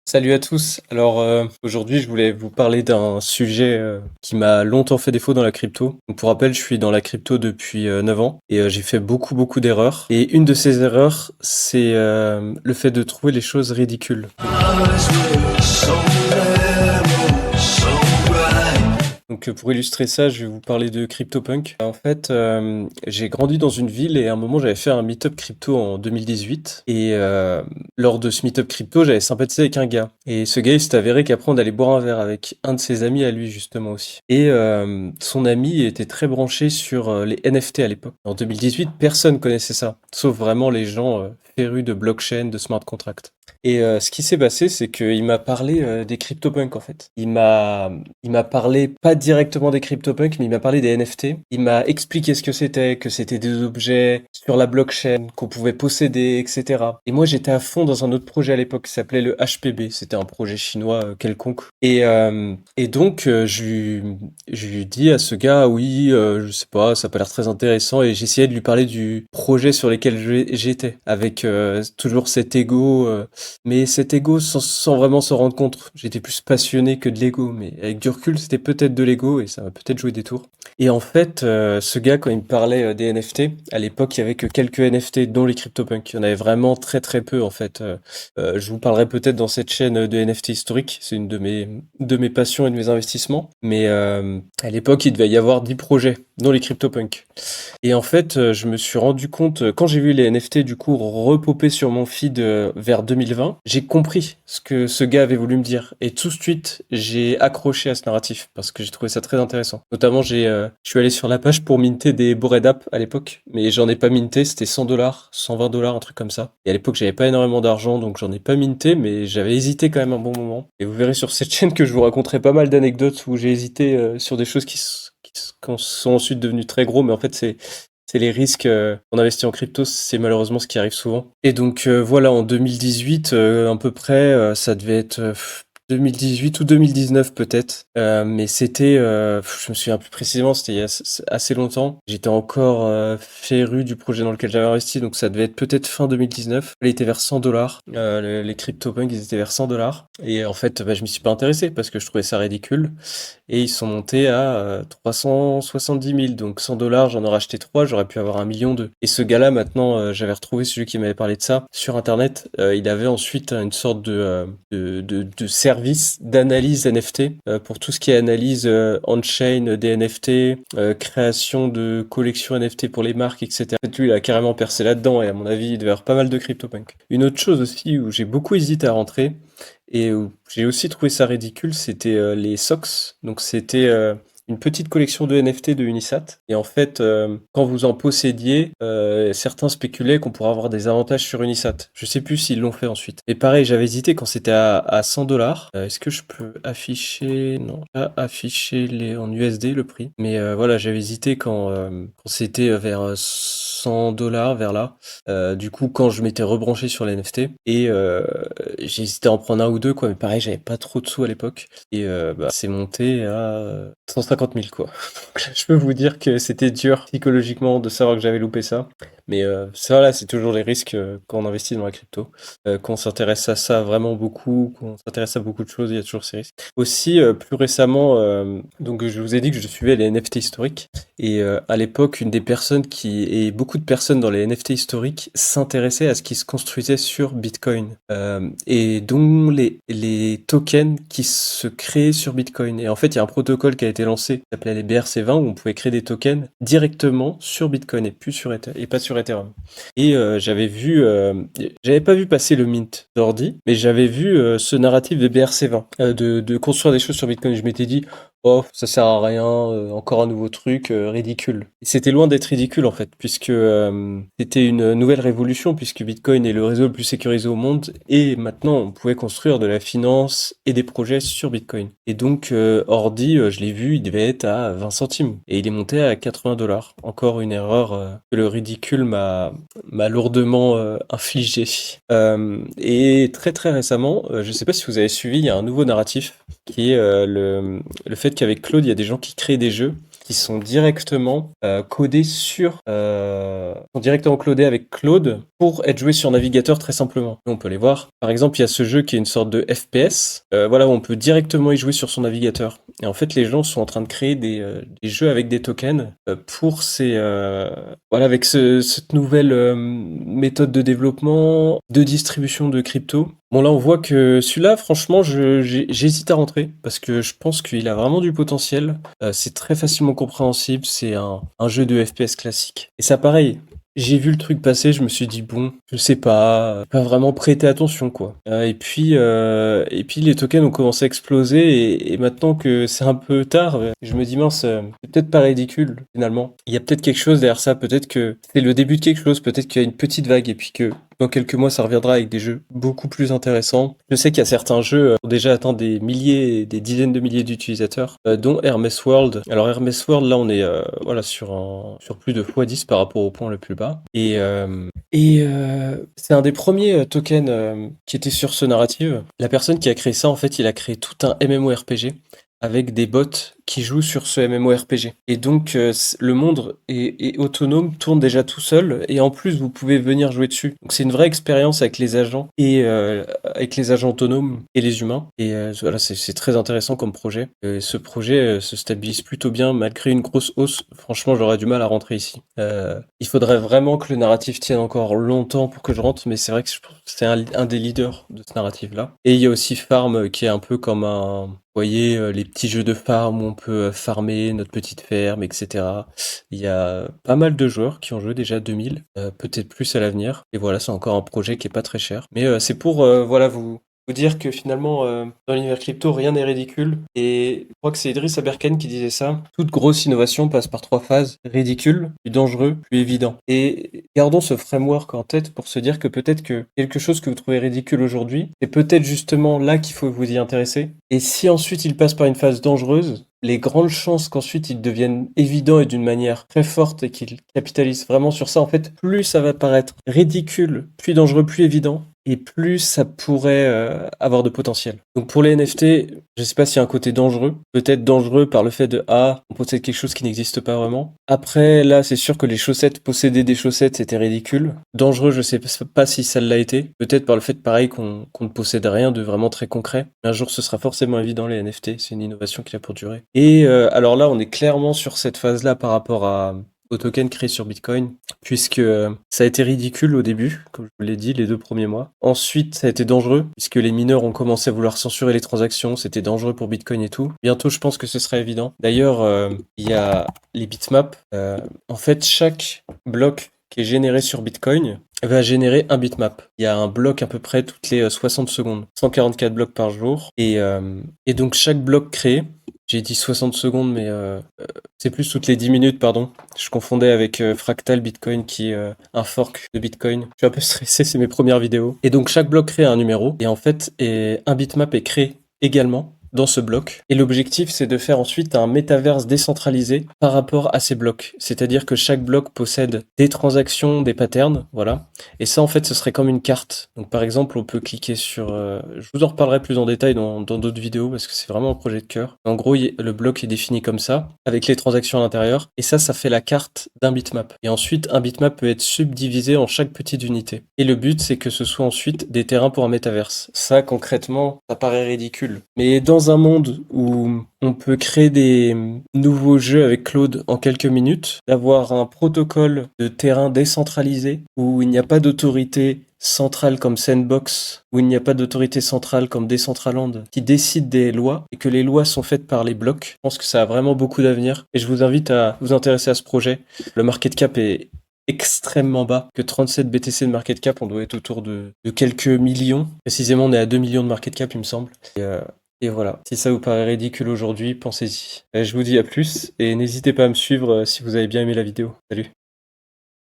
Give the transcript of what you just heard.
Salut à tous. Alors aujourd'hui, je voulais vous parler d'un sujet qui m'a longtemps fait défaut dans la crypto. Donc, pour rappel, je suis dans la crypto depuis 9 ans et j'ai fait beaucoup d'erreurs. Et une de ces erreurs, c'est le fait de trouver les choses ridicules. Donc pour illustrer ça, je vais vous parler de CryptoPunk. En fait, j'ai grandi dans une ville et à un moment j'avais fait un meet-up crypto en 2018 et lors de ce meet-up crypto, j'avais sympathisé avec un gars. Et ce gars, il s'est avéré qu'après on allait boire un verre avec un de ses amis à lui justement aussi. Et son ami était très branché sur les NFT à l'époque. En 2018, personne connaissait ça, sauf vraiment les gens férus de blockchain, de smart contracts. Et ce qui s'est passé, c'est qu'il m'a parlé des CryptoPunks en fait. Il m'a parlé pas directement des CryptoPunks, mais il m'a parlé des NFT. Il m'a expliqué ce que c'était des objets sur la blockchain qu'on pouvait posséder, etc. Et moi, j'étais à fond dans un autre projet à l'époque qui s'appelait le HPB. C'était un projet chinois quelconque. Et donc, je lui dis à ce gars, oui, je sais pas, ça a pas l'air très intéressant. Et j'essayais de lui parler du projet sur lequel j'étais, avec toujours cet ego. Mais cet ego, sans vraiment s'en rendre compte, j'étais plus passionné que de l'ego. Mais avec du recul, c'était peut-être de l'ego et ça m'a peut-être joué des tours. Et en fait, ce gars, quand il me parlait des NFT, à l'époque, il y avait que quelques NFT, dont les CryptoPunks. Il y en avait vraiment très peu, en fait. Je vous parlerai peut-être dans cette chaîne de NFT historique. C'est une de mes passions et de mes investissements. Mais à l'époque, il devait y avoir 10 projets, dont les CryptoPunks. Et en fait, je me suis rendu compte, quand j'ai vu les NFT du coup repoper sur mon feed vers 2020, j'ai compris ce que ce gars avait voulu me dire. Et tout de suite, j'ai accroché à ce narratif parce que j'ai trouvé ça très intéressant. Notamment, je suis allé sur la page pour minter des Bored App à l'époque, mais j'en ai pas minté, c'était 100 dollars, 120 dollars, un truc comme ça. Et à l'époque, j'avais pas énormément d'argent, donc j'en ai pas minté, mais j'avais hésité quand même un bon moment. Et vous verrez sur cette chaîne que je vous raconterai pas mal d'anecdotes où j'ai hésité sur des choses qui sont ensuite devenus très gros, mais en fait, c'est les risques qu'on investit en crypto, c'est malheureusement ce qui arrive souvent. Et donc voilà, en 2018, à peu près, ça devait être 2018 ou 2019 peut-être. Mais c'était, je me souviens plus précisément, c'était il y a assez longtemps. J'étais encore féru du projet dans lequel j'avais investi, donc ça devait être peut-être fin 2019. Il était vers 100 dollars. Les CryptoPunks, ils étaient vers 100 dollars. Et en fait, bah, je m'y suis pas intéressé parce que je trouvais ça ridicule. Et ils sont montés à 370 000. Donc 100 dollars, j'en aurais acheté 3, j'aurais pu avoir 1,2 million. Et ce gars-là, maintenant, j'avais retrouvé celui qui m'avait parlé de ça sur Internet. Il avait ensuite une sorte de service d'analyse NFT pour tout ce qui est analyse on-chain des NFT, création de collections NFT pour les marques, etc. En fait, lui, il a carrément percé là-dedans et à mon avis, il devait avoir pas mal de CryptoPunk. Une autre chose aussi où j'ai beaucoup hésité à rentrer, et où j'ai aussi trouvé ça ridicule, c'était les socks. Donc c'était une petite collection de NFT de Unisat. Et en fait, quand vous en possédiez, certains spéculaient qu'on pourrait avoir des avantages sur Unisat. Je sais plus s'ils l'ont fait ensuite. Et pareil, j'avais hésité quand c'était à 100 dollars. Est-ce que je peux afficher? Non, pas afficher en USD le prix. Mais voilà, j'avais hésité quand c'était vers 100 dollars, vers là. Du coup, quand je m'étais rebranché sur les NFT, et j'ai hésité à en prendre un ou deux, quoi, mais pareil, j'avais pas trop de sous à l'époque, et bah, c'est monté à 150 000, quoi. Donc, je peux vous dire que c'était dur psychologiquement de savoir que j'avais loupé ça, mais ça, là, c'est toujours les risques quand on investit dans la crypto. Quand on s'intéresse à ça vraiment beaucoup, quand on s'intéresse à beaucoup de choses, il y a toujours ces risques. Aussi, plus récemment, donc je vous ai dit que je suivais les NFT historiques, et à l'époque, une des personnes et beaucoup de personnes dans les NFT historiques s'intéressaient à ce qui se construisait sur Bitcoin, et dont les tokens qui se créaient sur Bitcoin. Et en fait, il y a un protocole qui a été lancé qui s'appelait les BRC20 où on pouvait créer des tokens directement sur Bitcoin et plus sur et pas sur Ethereum. Et j'avais pas vu passer le mint d'ordi, mais j'avais vu ce narratif de BRC20, de construire des choses sur Bitcoin. Je m'étais dit, oh, ça sert à rien, encore un nouveau truc, ridicule. Et c'était loin d'être ridicule en fait, puisque c'était une nouvelle révolution, puisque Bitcoin est le réseau le plus sécurisé au monde, et maintenant on pouvait construire de la finance et des projets sur Bitcoin. Et donc Ordi, je l'ai vu, il devait être à 20 centimes, et il est monté à 80 dollars. Encore une erreur que le ridicule m'a lourdement infligé. Et très récemment, je sais pas si vous avez suivi, il y a un nouveau narratif qui est le fait qu'avec Claude, il y a des gens qui créent des jeux qui sont directement codés sont directement codés avec Claude pour être joués sur navigateur très simplement. Et on peut les voir. Par exemple, il y a ce jeu qui est une sorte de FPS, voilà, où on peut directement y jouer sur son navigateur. Et en fait, les gens sont en train de créer des jeux avec des tokens pour voilà, avec cette nouvelle méthode de développement, de distribution de crypto. Bon, là, on voit que celui-là, franchement, j'hésite à rentrer parce que je pense qu'il a vraiment du potentiel. C'est très facilement compréhensible. C'est un jeu de FPS classique. Et ça, pareil. J'ai vu le truc passer, je me suis dit bon, je sais pas vraiment prêter attention quoi. Et puis les tokens ont commencé à exploser et maintenant que c'est un peu tard, je me dis mince, c'est peut-être pas ridicule finalement. Il y a peut-être quelque chose derrière ça, peut-être que c'est le début de quelque chose, peut-être qu'il y a une petite vague et puis que dans quelques mois ça reviendra avec des jeux beaucoup plus intéressants. Je sais qu'il y a certains jeux qui ont déjà atteint des milliers, des dizaines de milliers d'utilisateurs, dont Hermès World. Alors Hermès World, là on est voilà sur plus de x10 par rapport au point le plus bas. C'est un des premiers tokens qui était sur ce narrative. La personne qui a créé ça, en fait, il a créé tout un MMORPG avec des bots qui jouent sur ce MMORPG. Et donc, le monde est autonome, tourne déjà tout seul, et en plus, vous pouvez venir jouer dessus. Donc, c'est une vraie expérience avec les agents, et avec les agents autonomes et les humains. Et voilà, c'est très intéressant comme projet. Ce projet se stabilise plutôt bien, malgré une grosse hausse. Franchement, j'aurais du mal à rentrer ici. Il faudrait vraiment que le narratif tienne encore longtemps pour que je rentre, mais c'est vrai que c'est un des leaders de ce narratif-là. Et il y a aussi Farm, qui est un peu comme vous voyez, les petits jeux de farm où on peut farmer notre petite ferme, etc. Il y a pas mal de joueurs qui ont joué déjà 2000, peut-être plus à l'avenir. Et voilà, c'est encore un projet qui est pas très cher. Mais c'est pour voilà, vous dire que finalement, dans l'univers crypto, rien n'est ridicule. Et je crois que c'est Idriss Aberkan qui disait ça. Toute grosse innovation passe par 3 phases. Ridicule, plus dangereux, plus évident. Et gardons ce framework en tête pour se dire que peut-être que quelque chose que vous trouvez ridicule aujourd'hui, c'est peut-être justement là qu'il faut vous y intéresser. Et si ensuite il passe par une phase dangereuse, les grandes chances qu'ensuite ils deviennent évidents et d'une manière très forte et qu'ils capitalisent vraiment sur ça, en fait, plus ça va paraître ridicule, plus dangereux, plus évident, et plus ça pourrait avoir de potentiel. Donc pour les NFT, je sais pas s'il y a un côté dangereux, peut-être dangereux par le fait de on possède quelque chose qui n'existe pas vraiment. Après, là, c'est sûr que les chaussettes, posséder des chaussettes, c'était ridicule. Dangereux, je sais pas si ça l'a été. Peut-être par le fait, pareil, qu'on ne possède rien de vraiment très concret. Un jour, ce sera forcément évident, les NFT. C'est une innovation qui a pour durer. Et alors là, on est clairement sur cette phase-là par rapport au token créé sur Bitcoin, puisque ça a été ridicule au début, comme je vous l'ai dit, les 2 premiers mois. Ensuite, ça a été dangereux, puisque les mineurs ont commencé à vouloir censurer les transactions, c'était dangereux pour Bitcoin et tout. Bientôt, je pense que ce sera évident. D'ailleurs, il y a les bitmaps. En fait, chaque bloc qui est généré sur Bitcoin va générer un bitmap. Il y a un bloc à peu près toutes les 60 secondes. 144 blocs par jour. Et donc, chaque bloc créé, j'ai dit 60 secondes, mais c'est plus toutes les 10 minutes, pardon. Je confondais avec Fractal Bitcoin, qui est un fork de Bitcoin. Je suis un peu stressé, c'est mes premières vidéos. Et donc, chaque bloc crée un numéro. Et en fait, un bitmap est créé également dans ce bloc. Et l'objectif, c'est de faire ensuite un métaverse décentralisé par rapport à ces blocs. C'est-à-dire que chaque bloc possède des transactions, des patterns, voilà. Et ça, en fait, ce serait comme une carte. Donc, par exemple, on peut cliquer sur... je vous en reparlerai plus en détail dans d'autres vidéos, parce que c'est vraiment un projet de cœur. En gros, le bloc est défini comme ça, avec les transactions à l'intérieur. Et ça fait la carte d'un bitmap. Et ensuite, un bitmap peut être subdivisé en chaque petite unité. Et le but, c'est que ce soit ensuite des terrains pour un métaverse. Ça, concrètement, ça paraît ridicule. Mais dans un monde où on peut créer des nouveaux jeux avec Claude en quelques minutes, d'avoir un protocole de terrain décentralisé où il n'y a pas d'autorité centrale comme Sandbox, où il n'y a pas d'autorité centrale comme Decentraland qui décide des lois et que les lois sont faites par les blocs. Je pense que ça a vraiment beaucoup d'avenir et je vous invite à vous intéresser à ce projet. Le market cap est extrêmement bas, que 37 BTC de market cap, on doit être autour de quelques millions. Précisément, on est à 2 millions de market cap, il me semble. Et voilà, si ça vous paraît ridicule aujourd'hui, pensez-y. Je vous dis à plus et n'hésitez pas à me suivre si vous avez bien aimé la vidéo. Salut!